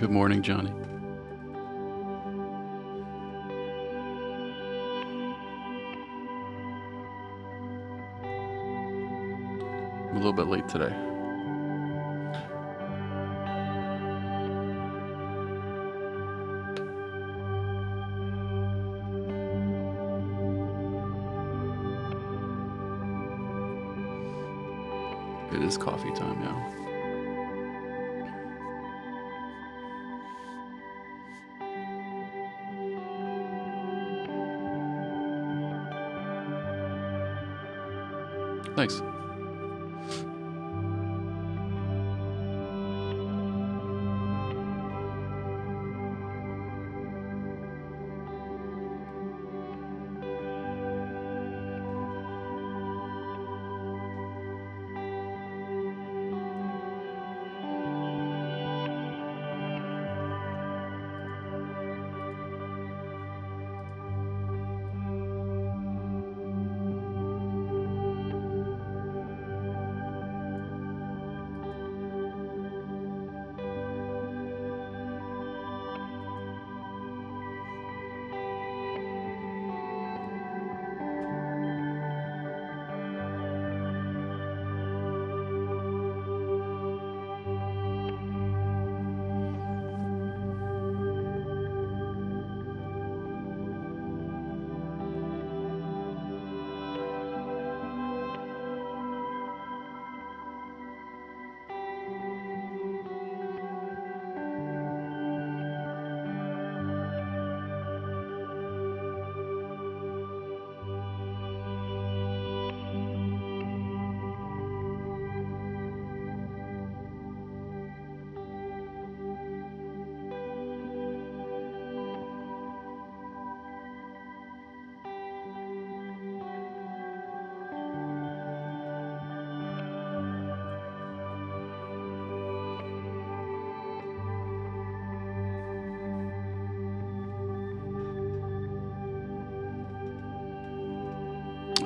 Good morning, Johnny. I'm a little bit late today. It is coffee time now. Thanks.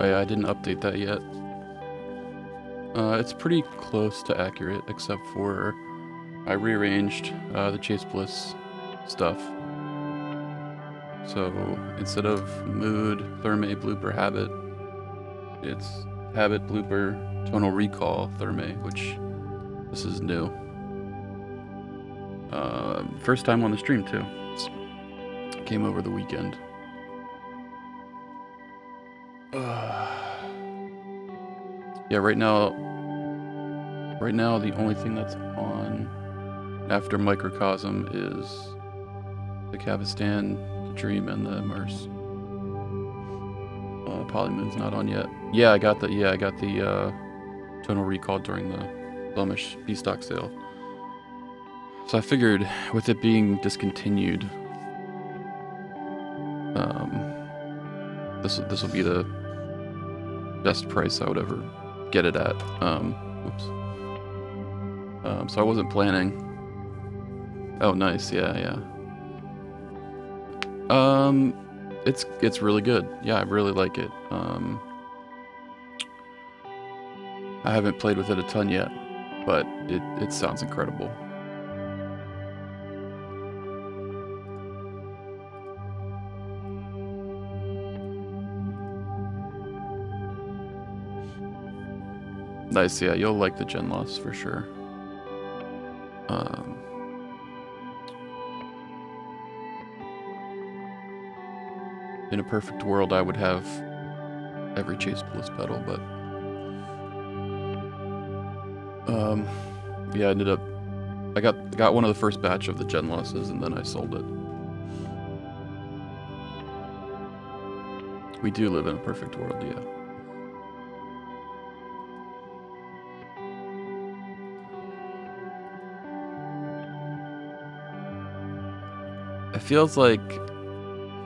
Oh, yeah, I didn't update that yet. It's pretty close to accurate, except for I rearranged the Chase Bliss stuff. So instead of mood, Thermae, blooper, habit, it's habit, blooper, tonal recall, Thermae, which this is new. First time on the stream too. Came over the weekend. Yeah, right now the only thing that's on after Microcosm is the Kavistan, the Dream, and the Immerse. Polymoon's not on yet. Yeah, I got the tonal recall during the Flemish B-Stock sale. So I figured with it being discontinued, this will be the best price I would ever get it at. So I wasn't planning. Oh, nice. Yeah. It's really good. Yeah, I really like it. I haven't played with it a ton yet, but it sounds incredible. Nice, yeah, you'll like the Genloss for sure. In a perfect world, I would have every Chase Bliss pedal, but yeah, I ended up I got one of the first batch of the Genlosses, and then I sold it. We do live in a perfect world, yeah. It feels like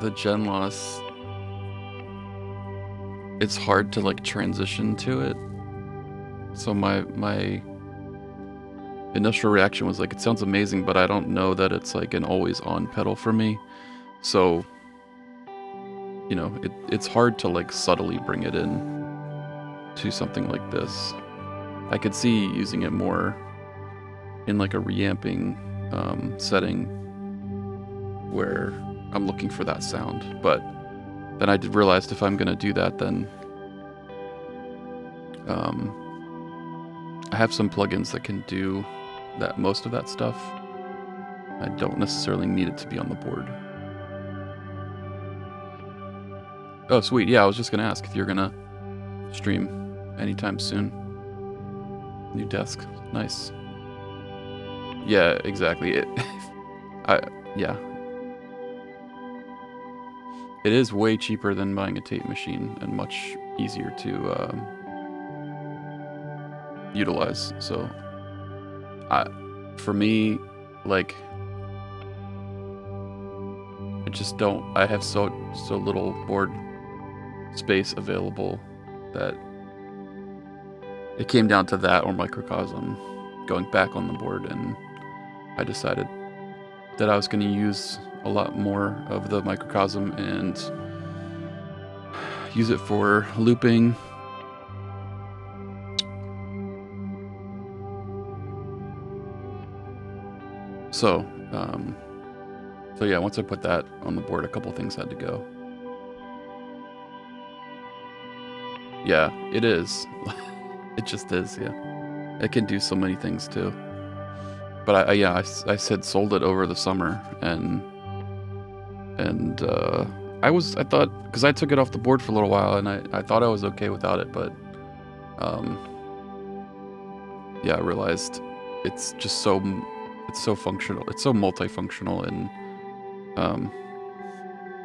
the Genloss, it's hard to like transition to it. So my initial reaction was like, it sounds amazing, but I don't know that it's like an always on pedal for me. So, you know, it's hard to like subtly bring it in to something like this. I could see using it more in like a reamping setting where I'm looking for that sound. But then I did realize if I'm gonna do that, then I have some plugins that can do that most of that stuff. I don't necessarily need it to be on the board. Oh, sweet. Yeah, I was just gonna ask if you're gonna stream anytime soon. New desk. Nice. Yeah, exactly. Yeah. It is way cheaper than buying a tape machine and much easier to utilize. So, for me, like, I just don't. I have so little board space available that it came down to that or Microcosm going back on the board, and I decided that I was going to use a lot more of the Microcosm and use it for looping. So yeah, once I put that on the board, a couple things had to go. Yeah, it is. It just is, yeah. It can do so many things too. But I said sold it over the summer, and I thought, because I took it off the board for a little while, and I thought I was okay without it, but yeah, I realized it's just so functional. It's so multifunctional, and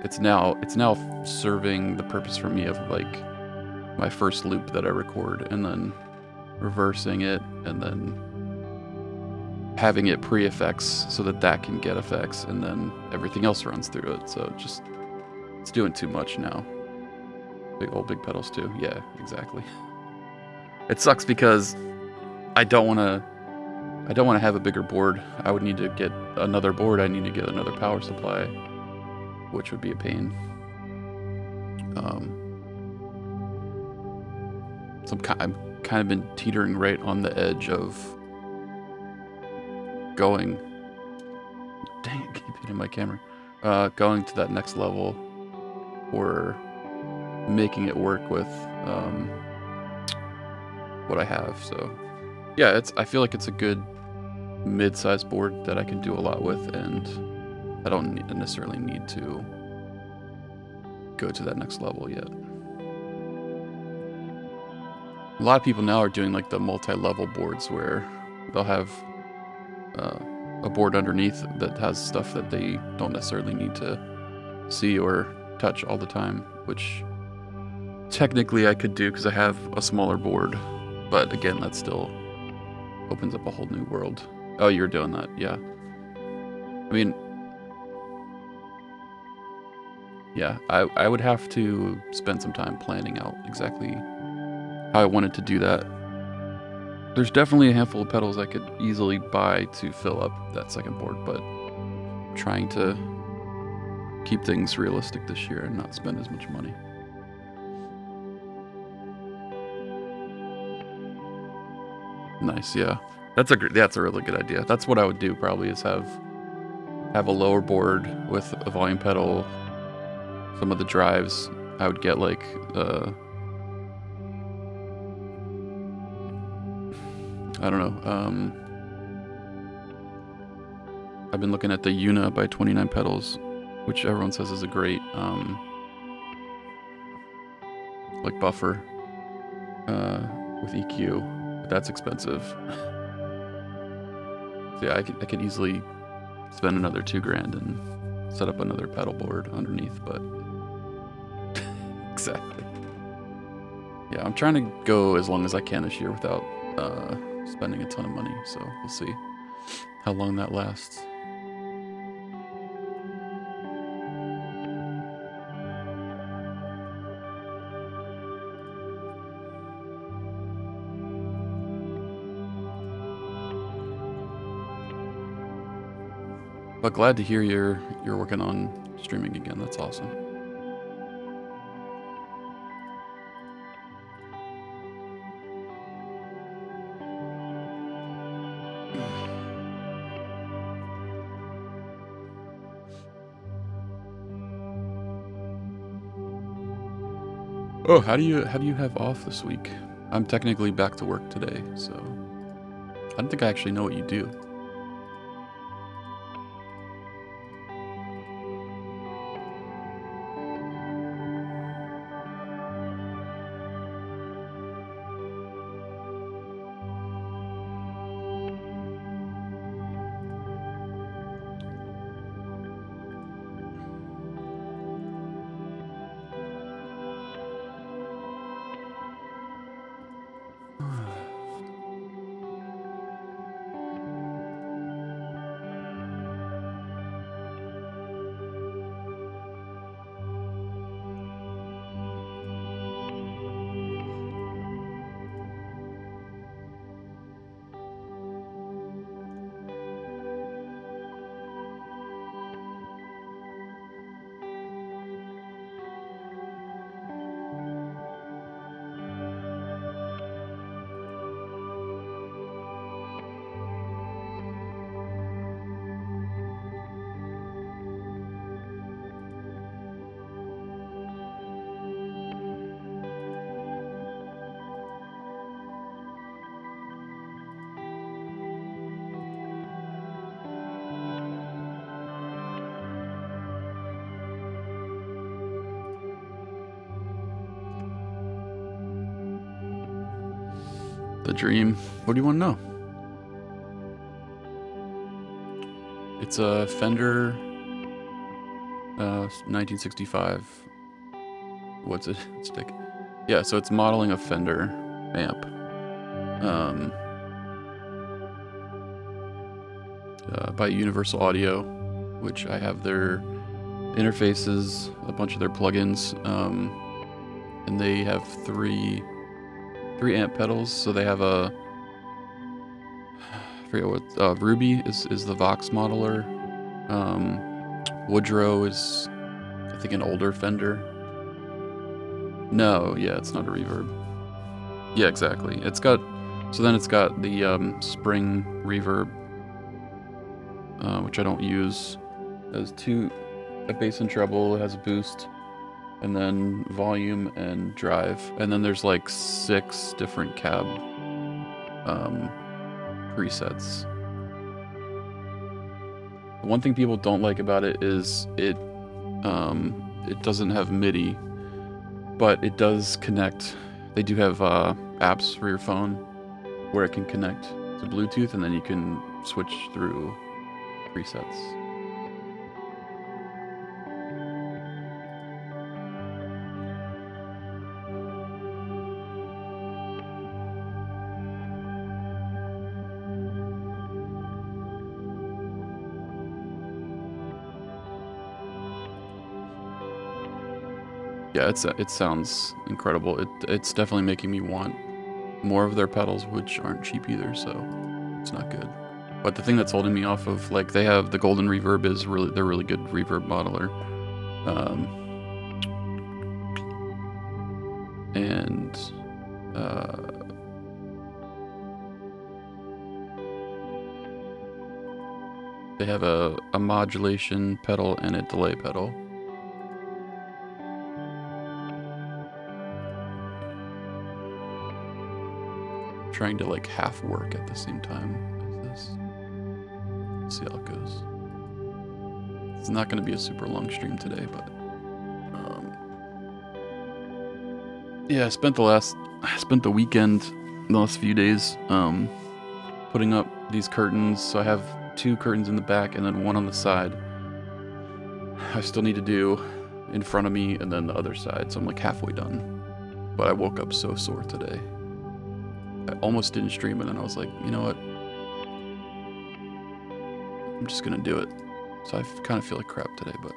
it's now serving the purpose for me of like my first loop that I record, and then reversing it, and then having it pre-effects so that can get effects, and then everything else runs through it. So it's doing too much now. Big pedals too. Yeah, exactly. It sucks because I don't want to have a bigger board. I would need to get another board. I need to get another power supply, which would be a pain. So I'm kind of been teetering right on the edge of going. Dang it, keep hitting my camera. Going to that next level, or making it work with what I have. So yeah, I feel like it's a good mid-sized board that I can do a lot with, and I don't necessarily need to go to that next level yet. A lot of people now are doing like the multi-level boards where they'll have a board underneath that has stuff that they don't necessarily need to see or touch all the time, which technically I could do because I have a smaller board, but again, that still opens up a whole new world. Oh, you're doing that, yeah. I mean, yeah, I would have to spend some time planning out exactly how I wanted to do that. There's definitely a handful of pedals I could easily buy to fill up that second board, but I'm trying to keep things realistic this year and not spend as much money. Nice, yeah. That's a really good idea. That's what I would do probably, is have a lower board with a volume pedal. Some of the drives I would get like I don't know. I've been looking at the Una by 29 Pedals, which everyone says is a great like buffer with EQ, but that's expensive. So yeah, I could easily spend another $2,000 and set up another pedal board underneath, but exactly. Yeah, I'm trying to go as long as I can this year without spending a ton of money, so we'll see how long that lasts. But glad to hear you're working on streaming again. That's awesome. Oh, how do you have off this week? I'm technically back to work today, so I don't think I actually know what you do. The dream. What do you want to know? It's a Fender 1965. What's it? Stick. Yeah, so it's modeling a Fender amp. By Universal Audio, which I have their interfaces, a bunch of their plugins, and they have three amp pedals. So they have a, I forget what, Ruby is the Vox modeler. Woodrow is, I think, an older Fender. No, yeah, it's not a reverb. Yeah, exactly. It's got the spring reverb, which I don't use. It has a bass and treble, it has a boost, and then volume and drive. And then there's like 6 different cab presets. The one thing people don't like about it is it doesn't have MIDI, but it does connect. They do have apps for your phone where it can connect to Bluetooth, and then you can switch through presets. Yeah, it sounds incredible. It's definitely making me want more of their pedals, which aren't cheap either, so it's not good. But the thing that's holding me off of, like, they have the Golden Reverb they're really good reverb modeler. And they have a modulation pedal and a delay pedal. Trying to like half work at the same time as this. Let's see how it goes. It's not going to be a super long stream today, but yeah, I spent the weekend, the last few days, putting up these curtains. So I have 2 curtains in the back and then one on the side. I still need to do in front of me and then the other side, so I'm like halfway done. But I woke up so sore today. I almost didn't stream, and then I was like, you know what? I'm just gonna do it. So I kind of feel like crap today, but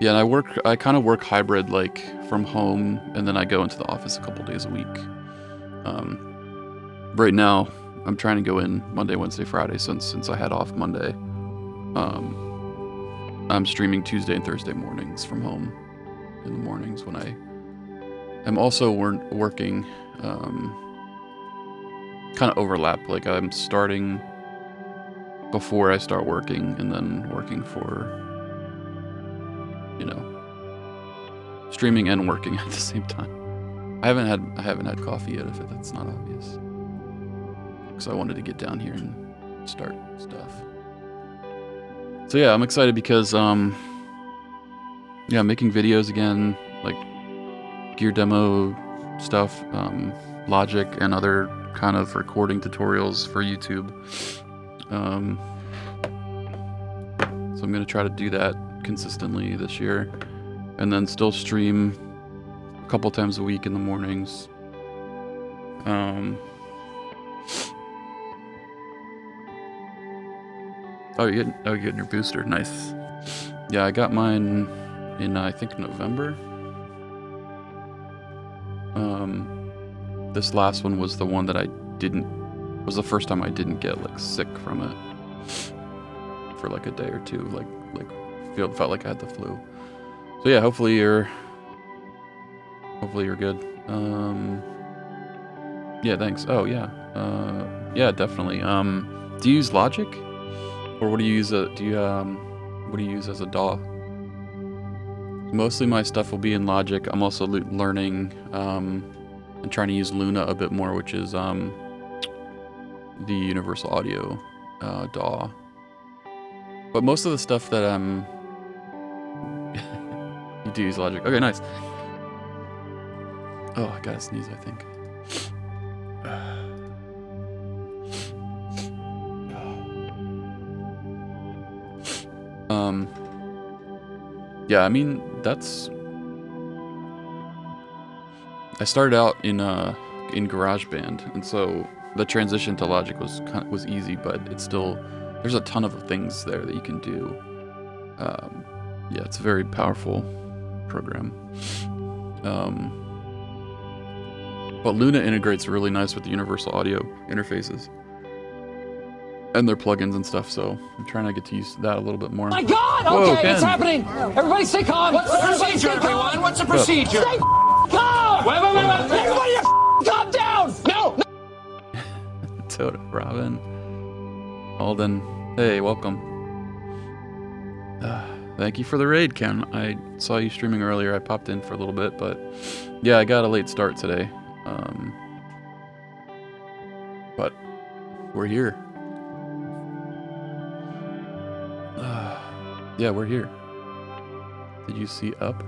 yeah, and I kind of work hybrid, like from home, and then I go into the office a couple days a week. Right now, I'm trying to go in Monday, Wednesday, Friday, since I had off Monday. I'm streaming Tuesday and Thursday mornings from home in the mornings when I'm also working, kind of overlap. Like I'm starting before I start working and then working for, streaming and working at the same time. I haven't had coffee yet, if that's not obvious. Because I wanted to get down here and start stuff. So yeah, I'm excited because yeah, making videos again, like gear demo stuff, Logic and other kind of recording tutorials for YouTube. So I'm gonna try to do that consistently this year, and then still stream a couple times a week in the mornings. Oh, you're getting your booster. Nice. Yeah, I got mine in, I think, November. This last one was the one that was the first time I didn't get, like, sick from it for, like, a day or two. Felt like I had the flu. So, yeah, hopefully you're good. Yeah, thanks. Oh, yeah. Yeah, definitely. Do you use Logic? Or what do you use? What do you use as a DAW? Mostly my stuff will be in Logic. I'm also learning and trying to use Luna a bit more, which is the Universal Audio DAW. But most of the stuff that you do use Logic. Okay, nice. Oh, I gotta sneeze, I think. Yeah, I mean, I started out in GarageBand, and so the transition to Logic was easy, but it's still, there's a ton of things there that you can do. Yeah, it's a very powerful program. But Luna integrates really nice with the Universal Audio interfaces and their plugins and stuff, so I'm trying to get to use that a little bit more. My God! Whoa, okay, Ken. it's happening! Everybody stay calm! What's the procedure, everyone? What's the procedure? Stay calm! Wait! Everybody calm down! No! Toad, Robin, Alden, hey, welcome. Thank you for the raid, Ken. I saw you streaming earlier. I popped in for a little bit, but yeah, I got a late start today. But we're here. Yeah, we're here. Did you see up?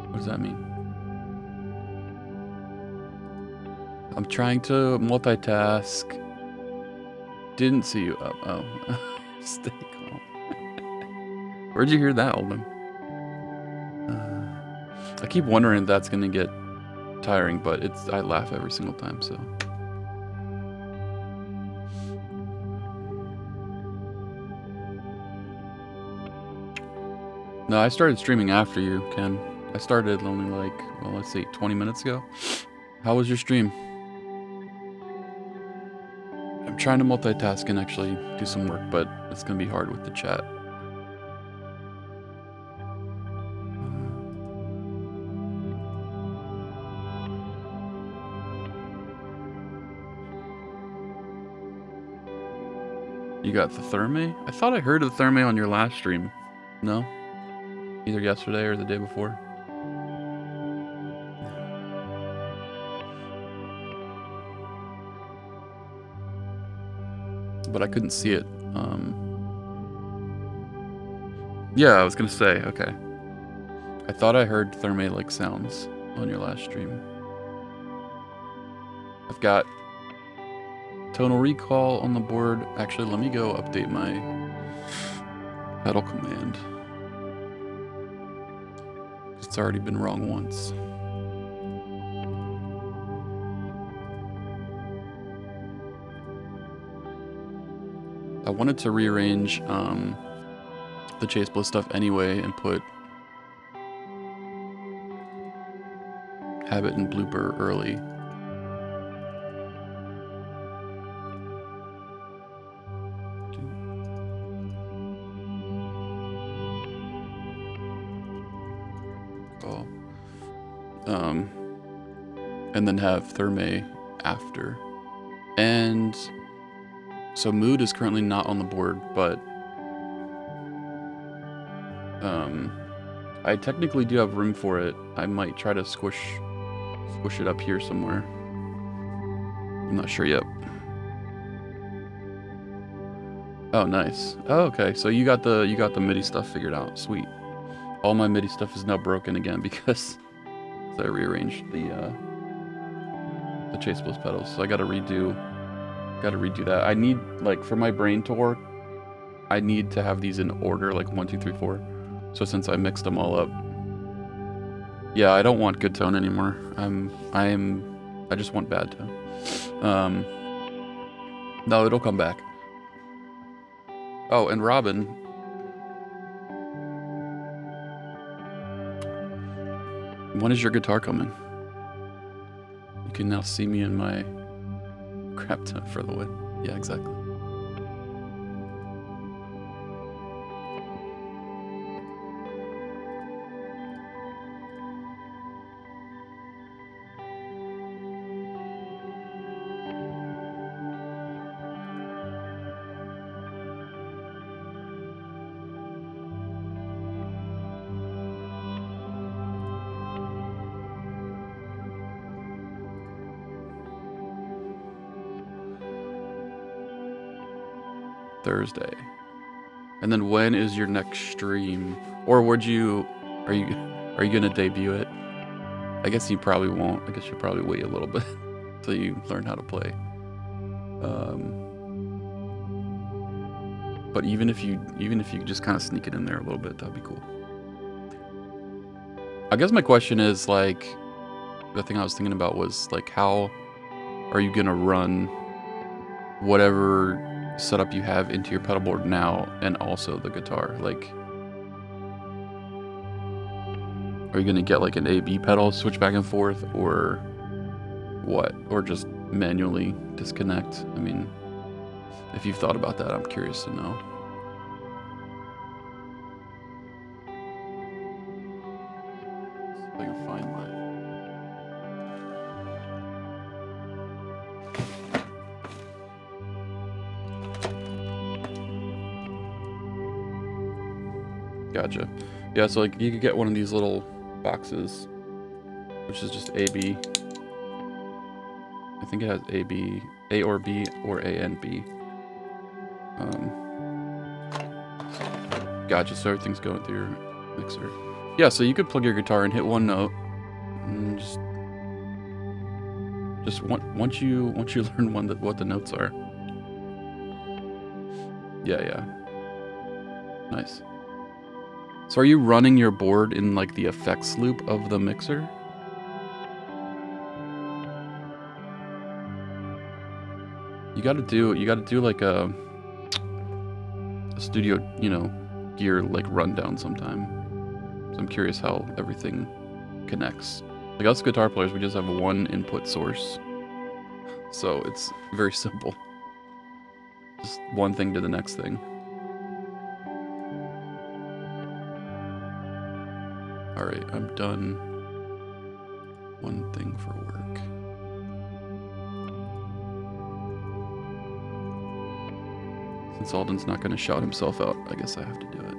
What does that mean? I'm trying to multitask. Didn't see you up. Oh. Stay calm. Where'd you hear that, Alden? I keep wondering if that's gonna get tiring, but I laugh every single time, so. No, I started streaming after you, Ken. I started only like, well, let's see, 20 minutes ago. How was your stream? I'm trying to multitask and actually do some work, but it's gonna be hard with the chat. You got the Therme? I thought I heard of the Therme on your last stream. No? Either yesterday or the day before. But I couldn't see it. Yeah, I was gonna say, okay. I thought I heard Therme-like sounds on your last stream. I've got Tonal Recall on the board. Actually, let me go update my pedal command. It's already been wrong once. I wanted to rearrange the Chase Bliss stuff anyway and put Habit and Blooper early. And then have Therme after. And so Mood is currently not on the board, but I technically do have room for it. I might try to squish it up here somewhere. I'm not sure yet. Oh, nice. Oh, okay. So you got the MIDI stuff figured out. Sweet. All my MIDI stuff is now broken again because I rearranged the Chase Bliss pedals. So I gotta redo that. I need, like, for my brain to work, I need to have these in order, like 1, 2, 3, 4. So since I mixed them all up, yeah, I don't want good tone anymore. I just want bad tone. No, it'll come back. Oh, and Robin, when is your guitar coming? You can now see me in my crap tone for the win. Yeah, exactly. Thursday. And then when is your next stream? Or are you gonna debut it? I guess you probably won't. I guess you'll probably wait a little bit till you learn how to play. But even if you just kind of sneak it in there a little bit, that'd be cool. I guess my question is, like, the thing I was thinking about was, like, how are you gonna run whatever setup you have into your pedal board now and also the guitar? Like, are you gonna get like an A/B pedal, switch back and forth, or what? Or just manually disconnect? I mean, if you've thought about that, I'm curious to know. If I can find my... Gotcha. Yeah, so like you could get one of these little boxes, which is just A/B. I think it has A/B, A or B, or A and B. Gotcha. So everything's going through your mixer. Yeah, so you could plug your guitar and hit one note, and just once you learn what the notes are. Yeah. Nice. So are you running your board in like the effects loop of the mixer? You gotta do like a studio, gear like rundown sometime. So I'm curious how everything connects. Like us guitar players, we just have one input source. So it's very simple. Just one thing to the next thing. Alright, I'm done. One thing for work. Since Alden's not going to shout himself out, I guess I have to do it.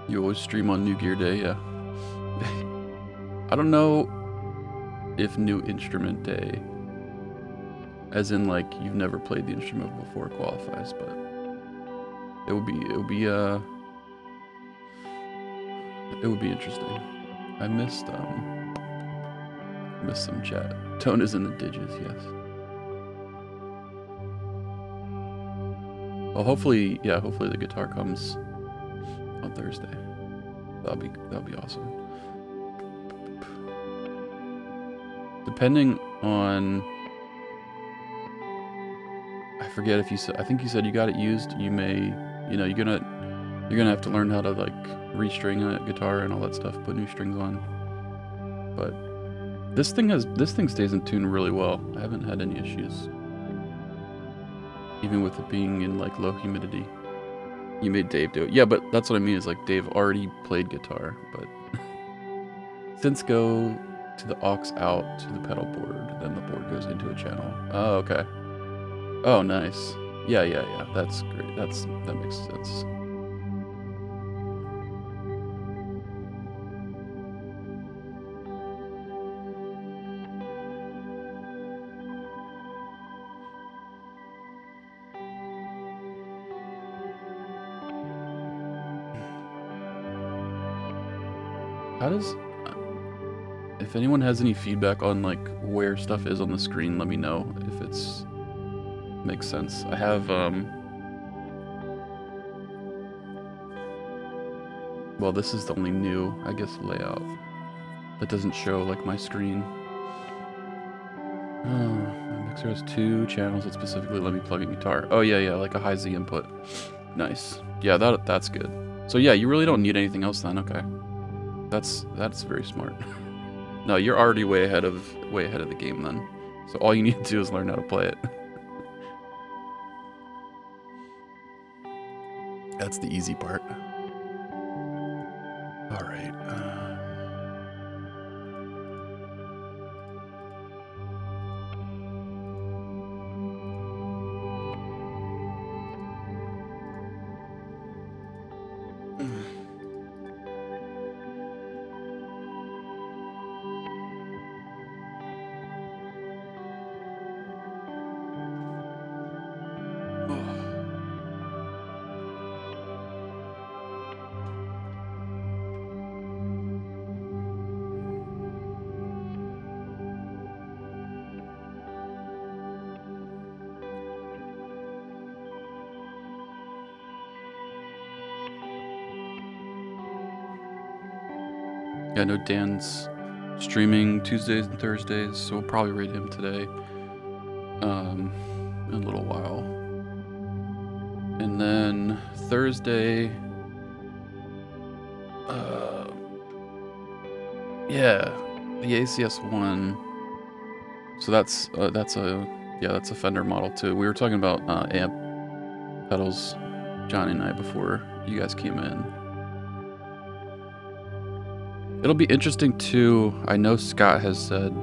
You always stream on New Gear Day, yeah. I don't know if New Instrument Day, as in like you've never played the instrument before, qualifies, but it would be interesting. I missed some chat. Tone is in the digits, yes. Well, hopefully the guitar comes on Thursday. That'll be awesome. Depending on, I forget if you said, I think you said you got it used. You may, you're gonna have to learn how to like restring a guitar and all that stuff, put new strings on. But this thing stays in tune really well. I haven't had any issues, even with it being in like low humidity. You made Dave do it. Yeah, but that's what I mean is like Dave already played guitar, but Synths go to the aux out to the pedal board, then the board goes into a channel. Oh, okay. Oh, nice. Yeah. That's great. That makes sense. How does... If anyone has any feedback on like where stuff is on the screen, let me know if it's makes sense. I have well, this is the only new, I guess, layout that doesn't show like my screen. Oh, my mixer has 2 channels that specifically let me plug in guitar. Oh yeah, like a high Z input. Nice. Yeah, that's good. So yeah, you really don't need anything else then. Okay, that's very smart. No, you're already way ahead of the game then. So all you need to do is learn how to play it. That's the easy part. All right. Yeah, I know Dan's streaming Tuesdays and Thursdays, so we'll probably raid him today. In a little while. And then Thursday, yeah, the ACS1. So that's a Fender model too. We were talking about amp pedals, Johnny and I, before you guys came in. It'll be interesting too. I know Scott has said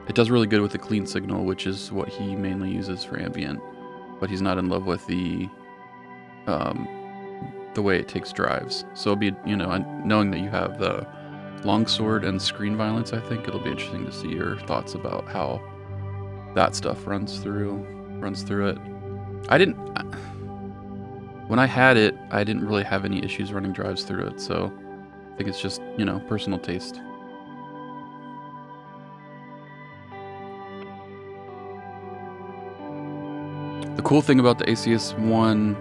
it does really good with the clean signal, which is what he mainly uses for ambient, but he's not in love with the way it takes drives. So it'll be, knowing that you have the longsword and screen violence, I think it'll be interesting to see your thoughts about how that stuff runs through it. When I had it, I didn't really have any issues running drives through it, so I think it's just, personal taste. The cool thing about the ACS1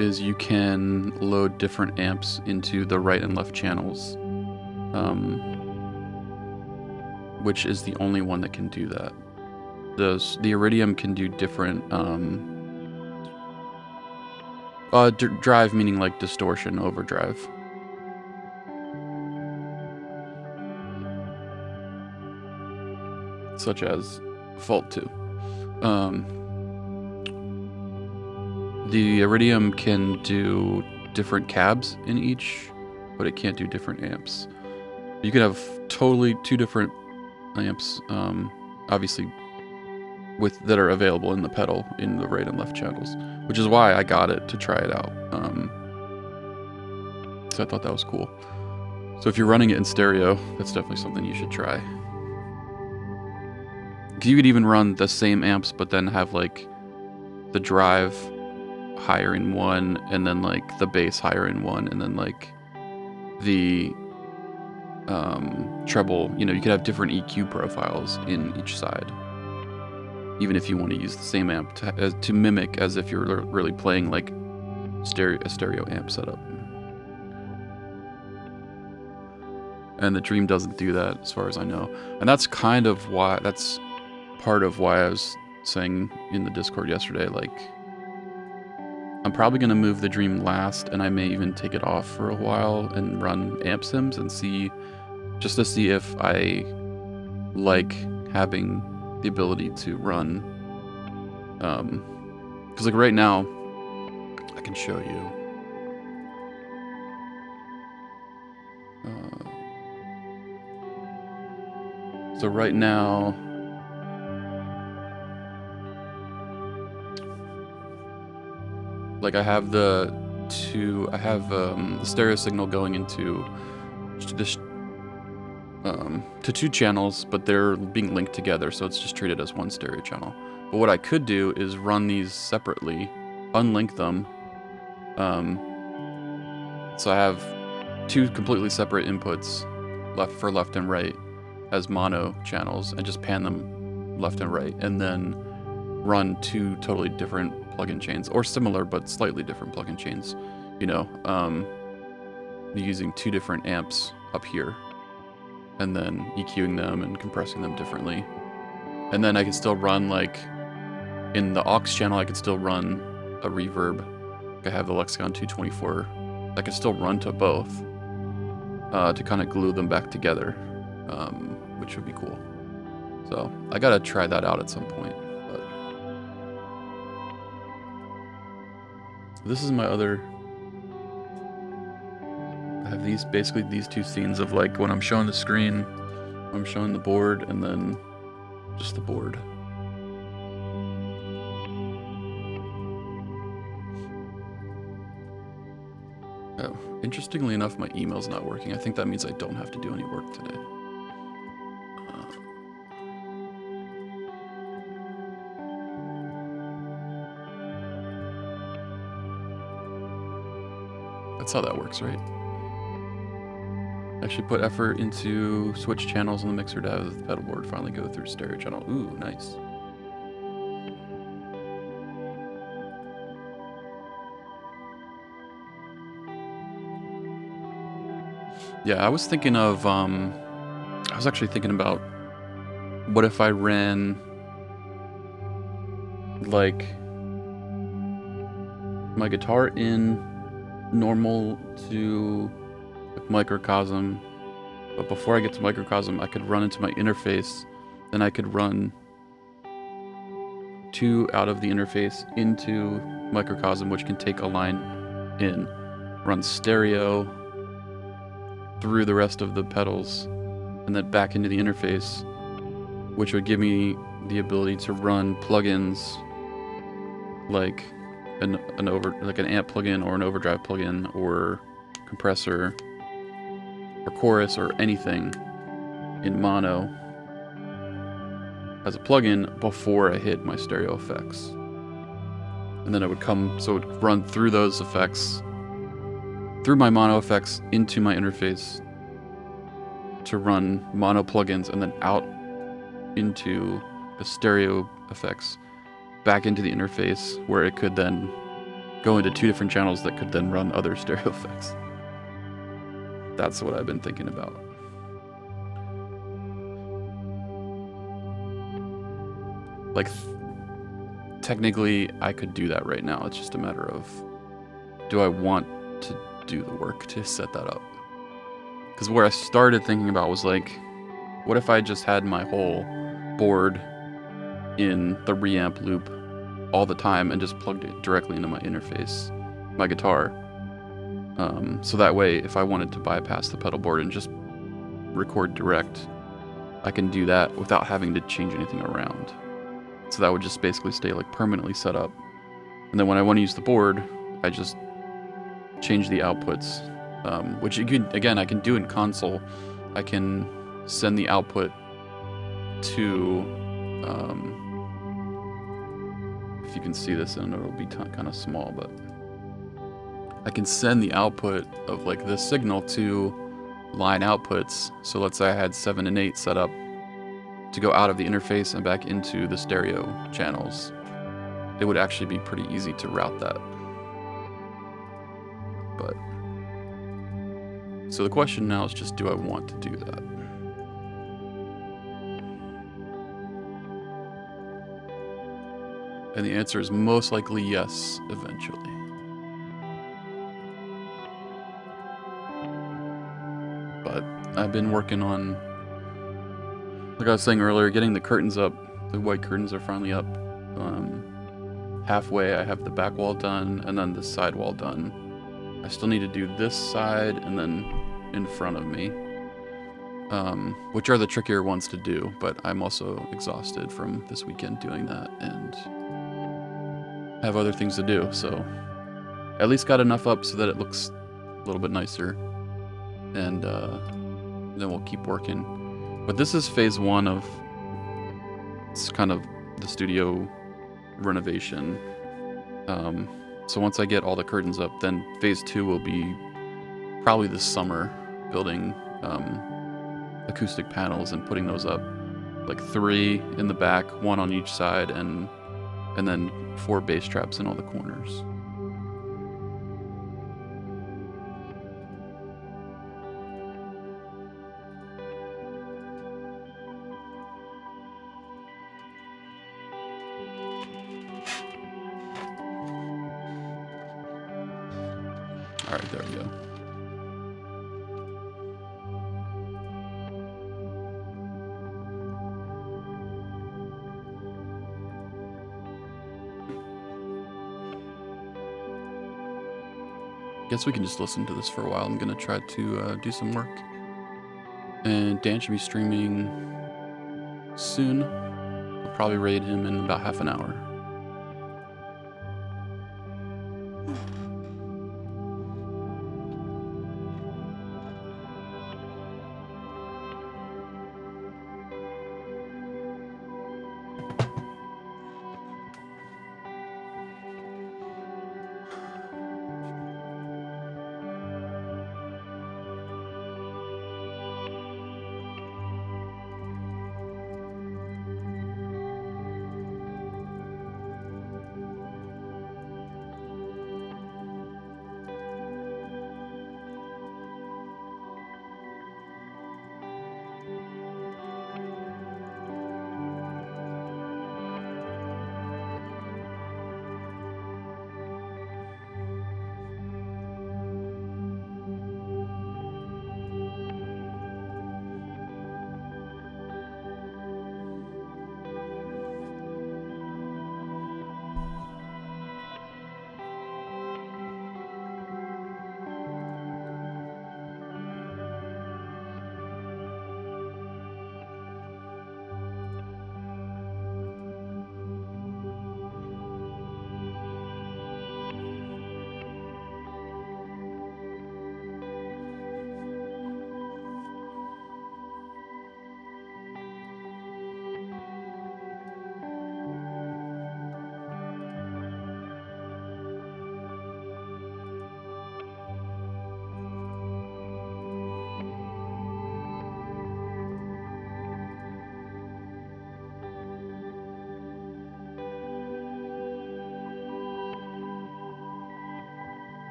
is you can load different amps into the right and left channels, which is the only one that can do that. The Iridium can do different drive, meaning like distortion, overdrive. Such as Fault 2. The Iridium can do different cabs in each, but it can't do different amps. You can have totally 2 different amps, obviously, that are available in the pedal in the right and left channels, which is why I got it to try it out. So I thought that was cool. So if you're running it in stereo, that's definitely something you should try. You could even run the same amps, but then have like the drive higher in one, and then like the bass higher in one, and then like the treble. You could have different EQ profiles in each side, even if you want to use the same amp to mimic as if you're really playing like a stereo amp setup. And the Dream doesn't do that, as far as I know, and that's part of why I was saying in the Discord yesterday, like, I'm probably going to move the Dream last, and I may even take it off for a while and run amp sims and see if I like having the ability to run, because like right now, I can show you. So right now, like I have the stereo signal going into this to 2 channels, but they're being linked together, so it's just treated as one stereo channel. But what I could do is run these separately, unlink them. So I have 2 completely separate inputs, left and right, as mono channels, and just pan them left and right, and then run 2 totally different plugin chains, or similar but slightly different plugin chains. You know, using 2 different amps up here, and then EQing them and compressing them differently. And then I can still run, like, in the aux channel, I could still run a reverb. I have the Lexicon 224. I could still run to both to kind of glue them back together, which would be cool. So I gotta try that out at some point. But this is my other. I have basically these 2 scenes of, like, when I'm showing the screen, I'm showing the board, and then just the board. Oh, interestingly enough, my email's not working. I think that means I don't have to do any work today. That's how that works, right? Actually put effort into switch channels on the mixer to have the pedal board finally go through stereo channel. Ooh, nice. Yeah, I was thinking of, I was actually thinking about, what if I ran, like, my guitar in normal to Microcosm, but before I get to Microcosm, I could run into my interface, then I could run 2 out of the interface into Microcosm, which can take a line in, run stereo through the rest of the pedals, and then back into the interface, which would give me the ability to run plugins like an amp plugin or an overdrive plugin or compressor or chorus or anything in mono as a plugin before I hit my stereo effects. And then it would run through those effects, through my mono effects into my interface to run mono plugins, and then out into the stereo effects, back into the interface, where it could then go into 2 different channels that could then run other stereo effects. That's what I've been thinking about. Like, technically, I could do that right now. It's just a matter of, do I want to do the work to set that up? Because where I started thinking about was, like, what if I just had my whole board in the reamp loop all the time and just plugged it directly into my interface, my guitar. So that way, if I wanted to bypass the pedal board and just record direct, I can do that without having to change anything around. So that would just basically stay, like, permanently set up. And then when I want to use the board, I just change the outputs, which again, I can do in console. I can send the output to, if you can see this, and it'll be kind of small, but I can send the output of, like, this signal to line outputs. So let's say I had 7 and 8 set up to go out of the interface and back into the stereo channels. It would actually be pretty easy to route that. But so the question now is just, do I want to do that? And the answer is most likely yes, eventually. But I've been working on, like I was saying earlier, getting the curtains up. The white curtains are finally up. Halfway, I have the back wall done, and then the side wall done. I still need to do this side and then in front of me. which are the trickier ones to do, but I'm also exhausted from this weekend doing that and have other things to do, so at least got enough up so that it looks a little bit nicer, and then we'll keep working. But this is phase 1 of, it's kind of the studio renovation. So once I get all the curtains up, then phase 2 will be probably this summer, building acoustic panels and putting those up, like 3 in the back, 1 on each side, and then 4 bass traps in all the corners. All right, there we go. Guess we can just listen to this for a while. I'm gonna try to do some work. And Dan should be streaming soon. I'll probably raid him in about half an hour.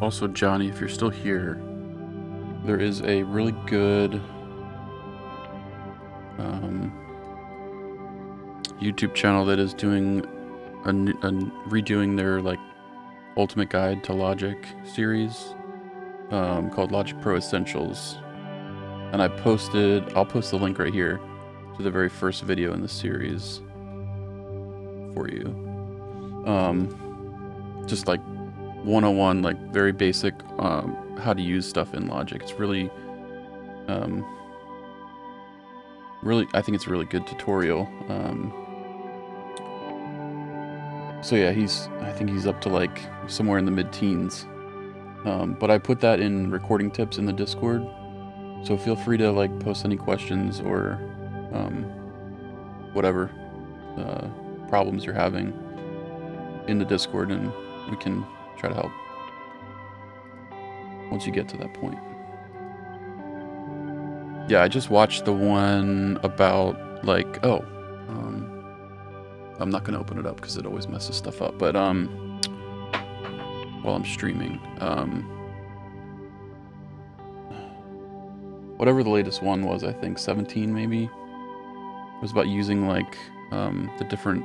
Also, Johnny, if you're still here, there is a really good YouTube channel that is doing redoing their like Ultimate Guide to Logic series called Logic Pro Essentials, and I'll post the link right here to the very first video in the series for you. Just like 101, like very basic how to use stuff in Logic. It's really I think it's a really good tutorial. So yeah, I think he's up to like somewhere in the mid-teens. But I put that in recording tips in the Discord, so feel free to like post any questions or whatever. problems you're having in the Discord, and we can try to help once you get to that point. Yeah, I just watched the one about like, I'm not gonna open it up because it always messes stuff up, but while I'm streaming, whatever the latest one was, I think 17 maybe, it was about using like the different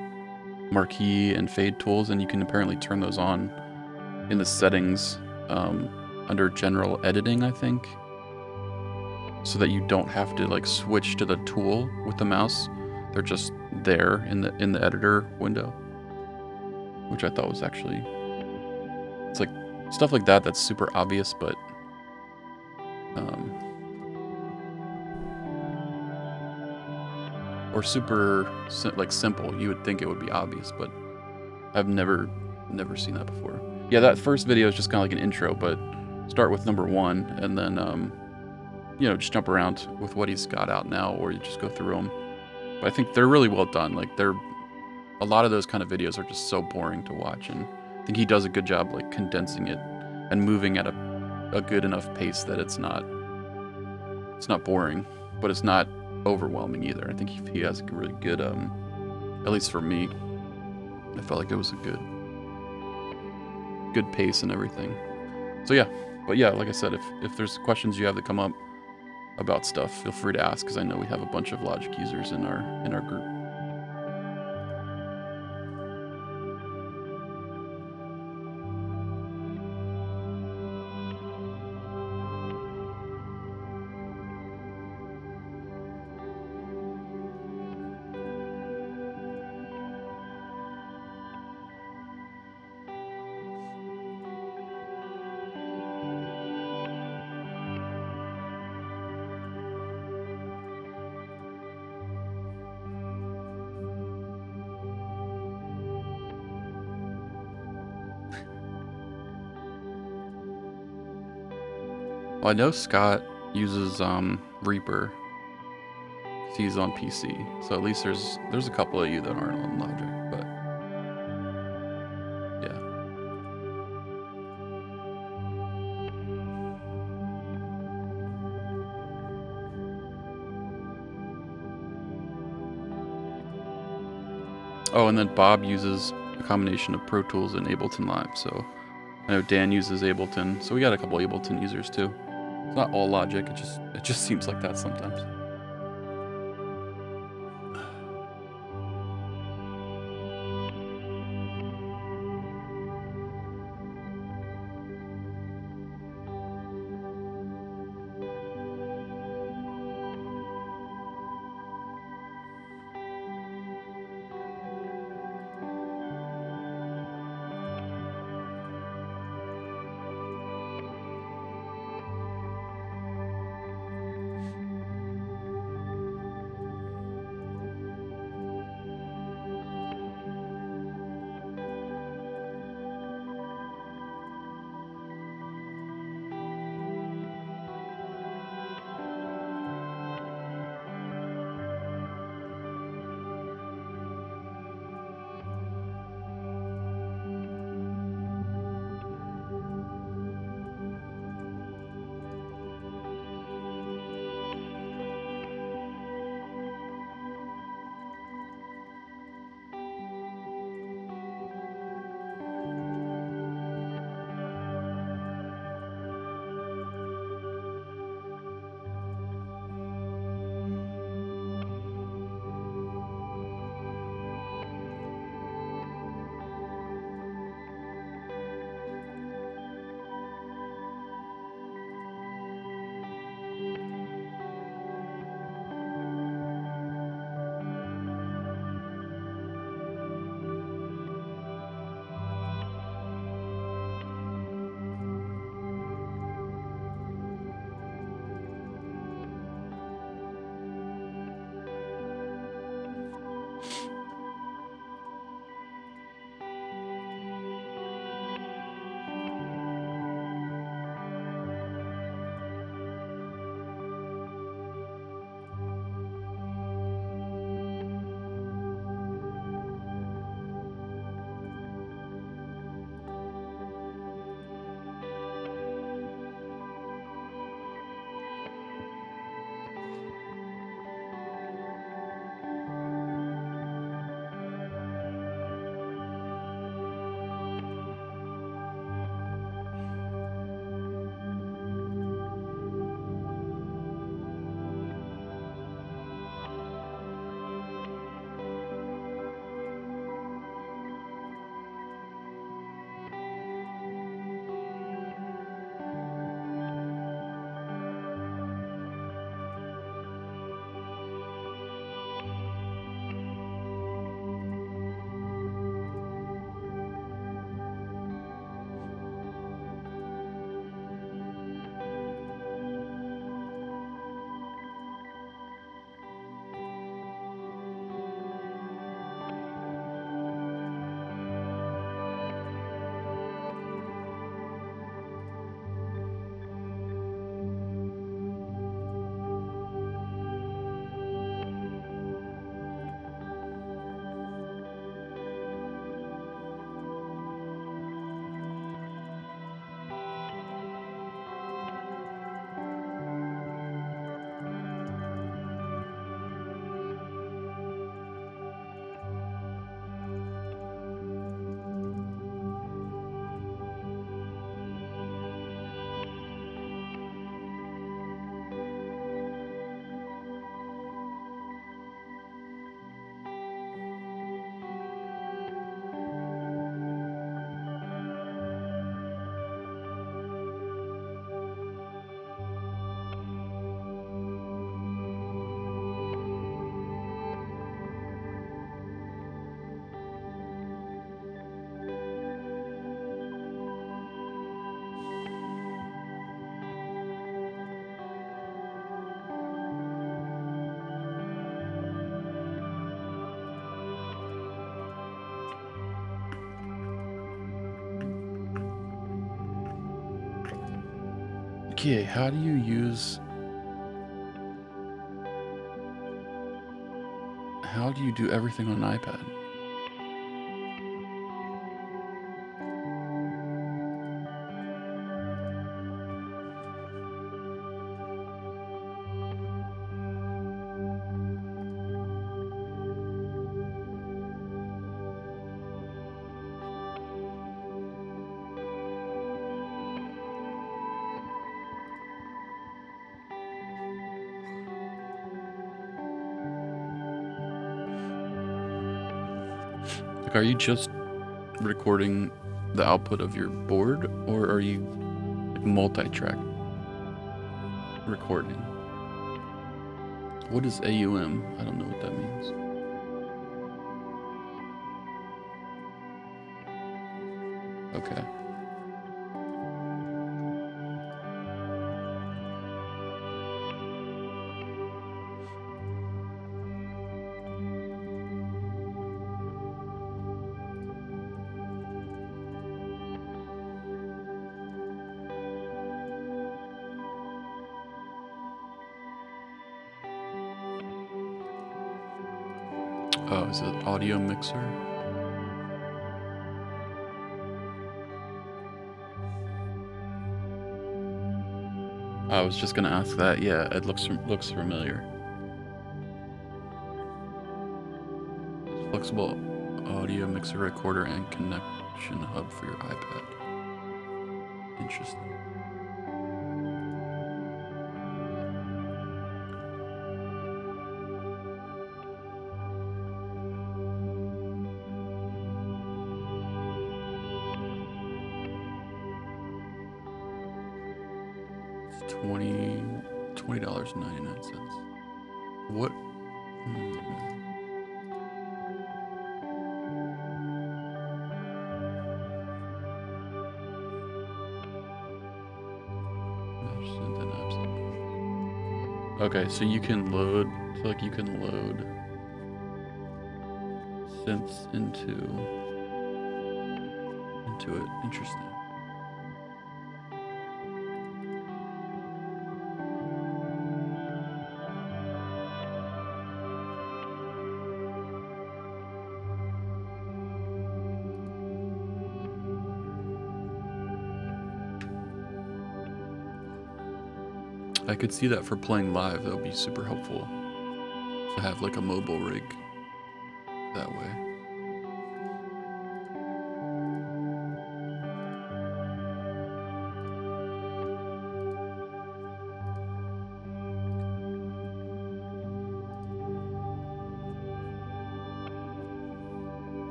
marquee and fade tools, and you can apparently turn those on in the settings under general editing, I think, so that you don't have to like switch to the tool with the mouse. They're just there in the editor window, which I thought was actually, it's like stuff like that that's super obvious, but or super like simple. You would think it would be obvious, but I've never seen that before. Yeah, that first video is just kind of like an intro, but start with number 1 and then you know, just jump around with what he's got out now, or you just go through them. But I think they're really well done. Like a lot of those kind of videos are just so boring to watch, and I think he does a good job like condensing it and moving at a good enough pace that it's not boring, but it's not overwhelming either. I think he has a really good, at least for me, I felt like it was a good pace and everything. So yeah, but yeah, like I said, if there's questions you have that come up about stuff, feel free to ask, because I know we have a bunch of Logic users in our group. Well, I know Scott uses Reaper. He's on PC, so at least there's a couple of you that aren't on Logic, but yeah. Oh, and then Bob uses a combination of Pro Tools and Ableton Live, so I know Dan uses Ableton, so we got a couple Ableton users too. It's not all Logic, it just seems like that sometimes. Okay, how do you use... How do you do everything on an iPad? Like, are you just recording the output of your board, or are you like, multi-track recording? What is AUM? I don't know what that means. Okay. Oh, is it audio mixer? I was just gonna ask that. Yeah, it looks familiar. Flexible audio mixer recorder and connection hub for your iPad. Interesting. It's $20.99. What? Okay, so you can load, you can load synths into it. Interesting. I could see that for playing live, that would be super helpful to have like a mobile rig that way.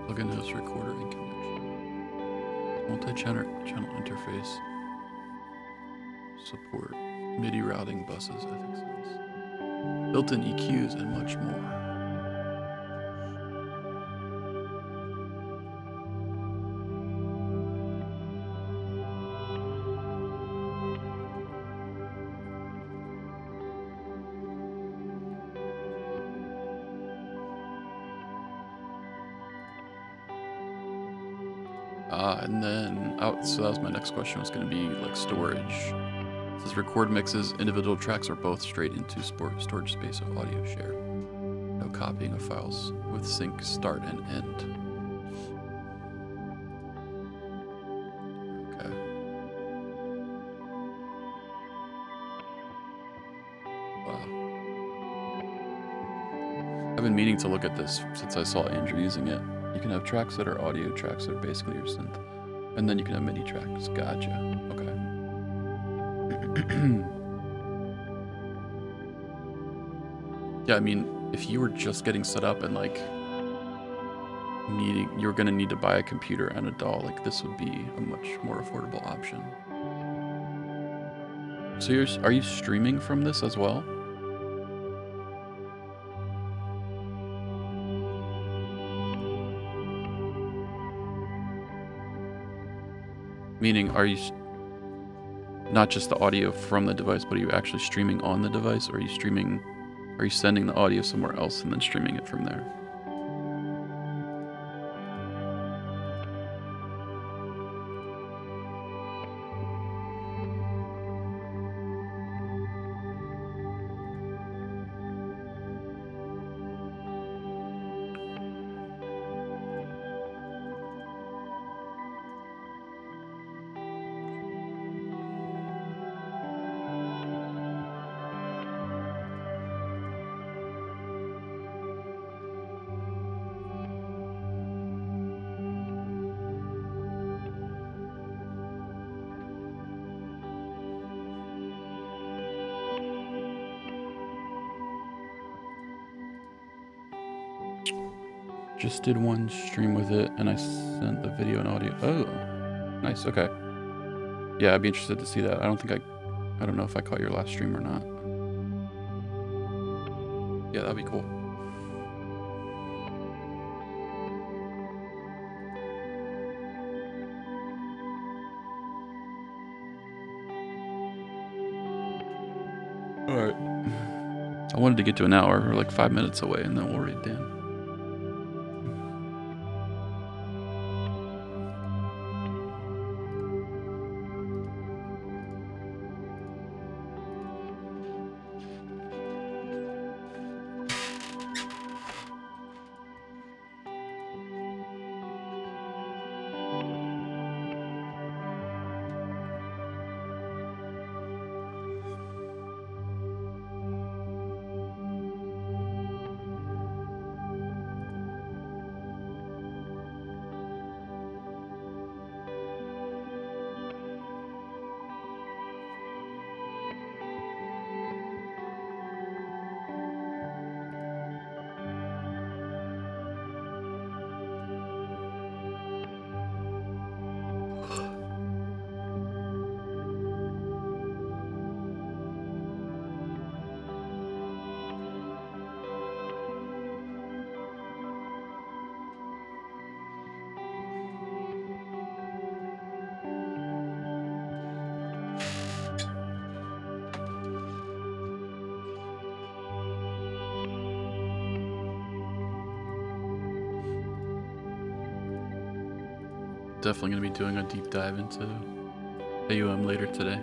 Plug-in host recorder and connection. Multi-channel interface. Support. MIDI routing buses, I think so. Built-in EQs and much more. And then, so that was my next question, was going to be like storage. It says record mixes, individual tracks, or both straight into storage space of audio share. No copying of files with sync start and end. Okay. Wow. I've been meaning to look at this since I saw Andrew using it. You can have tracks that are audio, tracks that are basically your synth. And then you can have MIDI tracks. Gotcha. Okay. Yeah, I mean, if you were just getting set up and like you're gonna need to buy a computer and a DAW, like this would be a much more affordable option. So are you streaming from this as well? Meaning, are you not just the audio from the device, but are you actually streaming on the device, or are you sending the audio somewhere else and then streaming it from there? just did one stream with it, and I sent the video and audio. Oh, nice. Okay. Yeah, I'd be interested to see that. I don't know if I caught your last stream or not. Yeah, that'd be cool. All right. I wanted to get to an hour. We're like 5 minutes away, and then we'll raid Dan. Definitely going to be doing a deep dive into AUM later today.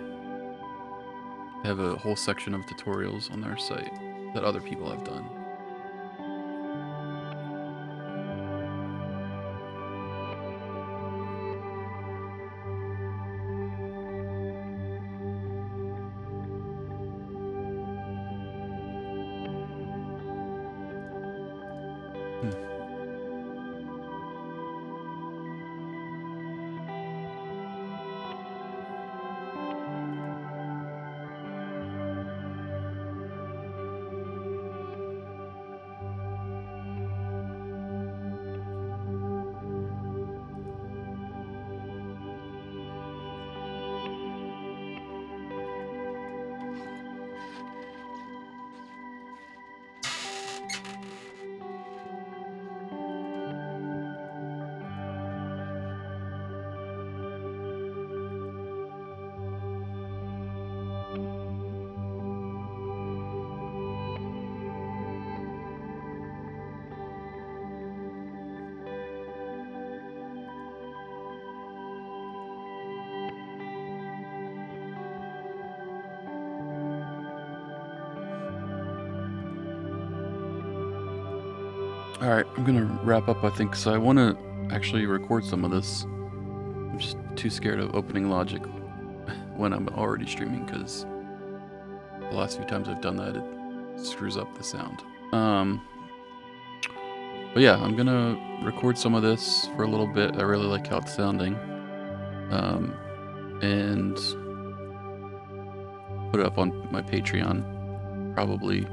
They have a whole section of tutorials on their site that other people have done. All right, I'm gonna wrap up, I think, so I want to actually record some of this. I'm just too scared of opening Logic when I'm already streaming, because the last few times I've done that, it screws up the sound. But yeah, I'm gonna record some of this for a little bit. I really like how it's sounding. And put it up on my Patreon, probably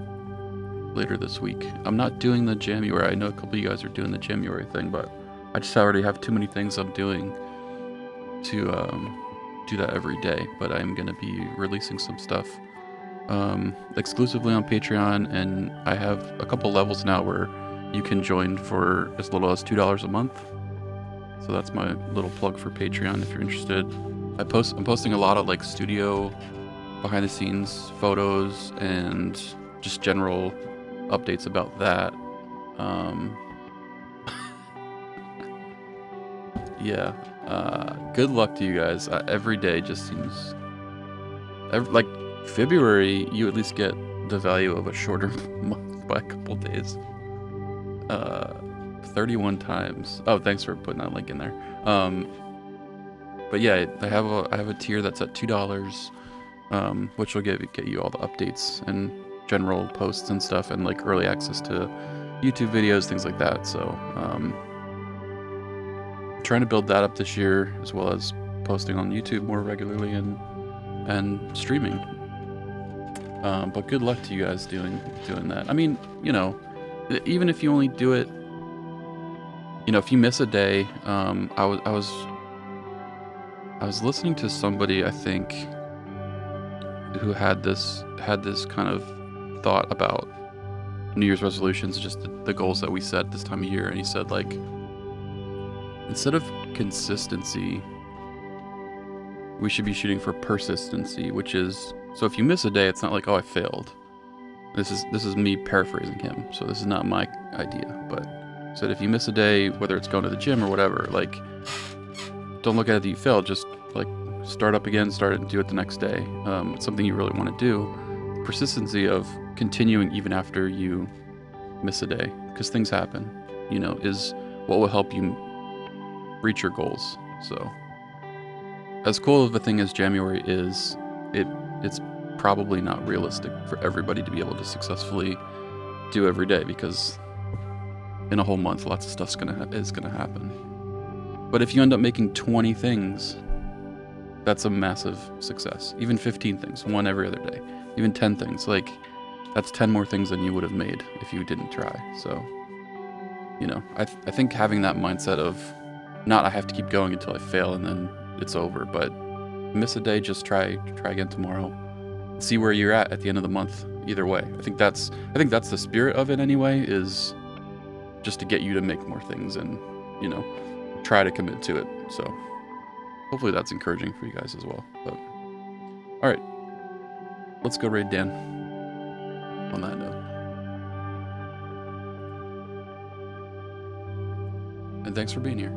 later this week. I'm not doing the January. I know a couple of you guys are doing the January thing, but I just already have too many things I'm doing to do that every day. But I'm going to be releasing some stuff exclusively on Patreon, and I have a couple levels now where you can join for as little as $2 a month. So that's my little plug for Patreon if you're interested. I'm posting a lot of like studio behind the scenes photos and just general updates about that. Yeah, good luck to you guys. Every day just seems like February, you at least get the value of a shorter month by a couple days. 31 times. Oh, thanks for putting that link in there. But yeah, I have a tier that's at $2, which will get you all the updates and general posts and stuff, and like early access to YouTube videos, things like that. So trying to build that up this year, as well as posting on YouTube more regularly and streaming. But good luck to you guys doing that. I mean, you know, even if you only do it if you miss a day, I was listening to somebody, I think, who had this kind of thought about New Year's resolutions, just the goals that we set this time of year, and he said, like, instead of consistency, we should be shooting for persistency, which is, so if you miss a day, it's not like, oh, I failed. This is me paraphrasing him, so this is not my idea, but he said if you miss a day, whether it's going to the gym or whatever, like, don't look at it that you failed, just like start up again, start it and do it the next day. It's something you really want to do. Persistency of continuing even after you miss a day, because things happen, is what will help you reach your goals. So as cool of a thing as January is, it's probably not realistic for everybody to be able to successfully do every day, because in a whole month lots of stuff's is gonna happen. But if you end up making 20 things, that's a massive success. Even 15 things, one every other day. Even 10 things, like, that's 10 more things than you would have made if you didn't try. So, I think having that mindset of not I have to keep going until I fail and then it's over, but miss a day, just try again tomorrow. See where you're at the end of the month. Either way, I think that's the spirit of it anyway, is just to get you to make more things and try to commit to it. So hopefully that's encouraging for you guys as well. But all right, let's go raid Dan on that note. And thanks for being here.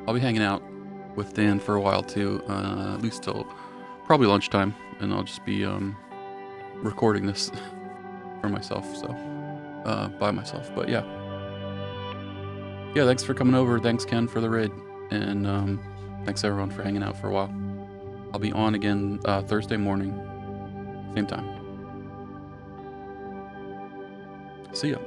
I'll be hanging out with Dan for a while too, at least till probably lunchtime, and I'll just be recording this for myself, so by myself. But yeah, thanks for coming over. Thanks, Ken, for the raid, and thanks everyone for hanging out for a while. I'll be on again Thursday morning, same time. See ya.